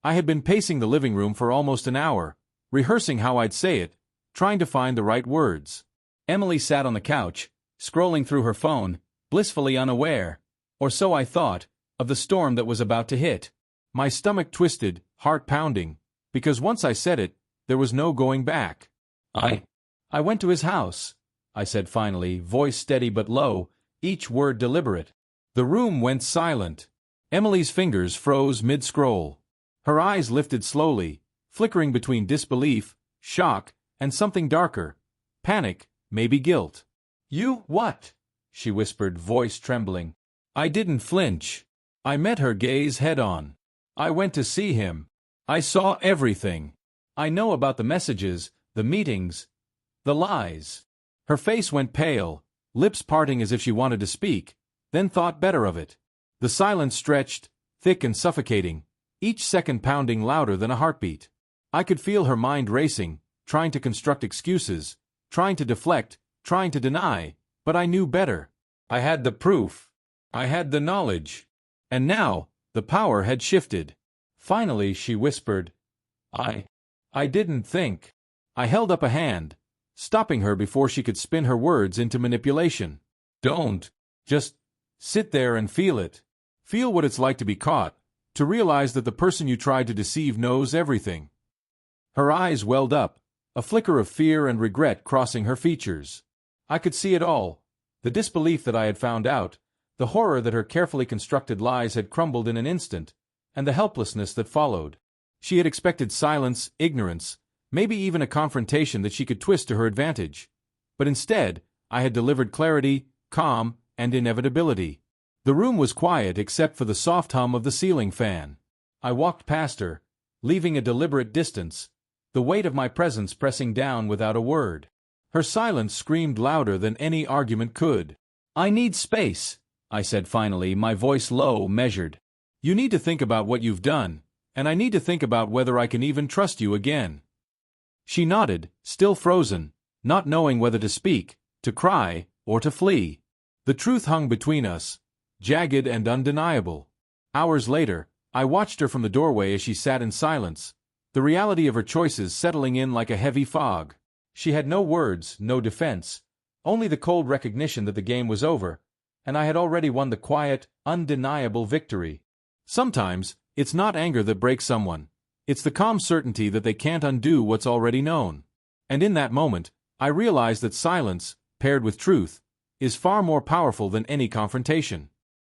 I had been pacing the living room for almost an hour, rehearsing how I'd say it, trying to find the right words. Emily sat on the couch, scrolling through her phone, blissfully unaware, or so I thought, of the storm that was about to hit. My stomach twisted, heart pounding, because once I said it, there was no going back. I went to his house, I said finally, voice steady but low, each word deliberate. The room went silent. Emily's fingers froze mid-scroll. Her eyes lifted slowly, flickering between disbelief, shock, and something darker. Panic, maybe guilt. "You what?" she whispered, voice trembling. I didn't flinch. I met her gaze head-on. I went to see him. I saw everything. I know about the messages, the meetings, the lies. Her face went pale, lips parting as if she wanted to speak, then thought better of it. The silence stretched, thick and suffocating, each second pounding louder than a heartbeat. I could feel her mind racing, trying to construct excuses, trying to deflect, trying to deny, but I knew better. I had the proof. I had the knowledge. And now, the power had shifted. Finally, she whispered, I didn't think. I held up a hand, stopping her before she could spin her words into manipulation. Don't. Just sit there and feel it. Feel what it's like to be caught, to realize that the person you tried to deceive knows everything. Her eyes welled up, a flicker of fear and regret crossing her features. I could see it all, the disbelief that I had found out, the horror that her carefully constructed lies had crumbled in an instant, and the helplessness that followed. She had expected silence, ignorance, maybe even a confrontation that she could twist to her advantage. But instead, I had delivered clarity, calm, and inevitability. The room was quiet except for the soft hum of the ceiling fan. I walked past her, leaving a deliberate distance, the weight of my presence pressing down without a word. Her silence screamed louder than any argument could. I need space, I said finally, my voice low, measured. You need to think about what you've done, and I need to think about whether I can even trust you again. She nodded, still frozen, not knowing whether to speak, to cry, or to flee. The truth hung between us, jagged and undeniable. Hours later, I watched her from the doorway as she sat in silence, the reality of her choices settling in like a heavy fog. She had no words, no defense, only the cold recognition that the game was over, and I had already won the quiet, undeniable victory. Sometimes, it's not anger that breaks someone. It's the calm certainty that they can't undo what's already known. And in that moment, I realized that silence, paired with truth, is far more powerful than any confrontation.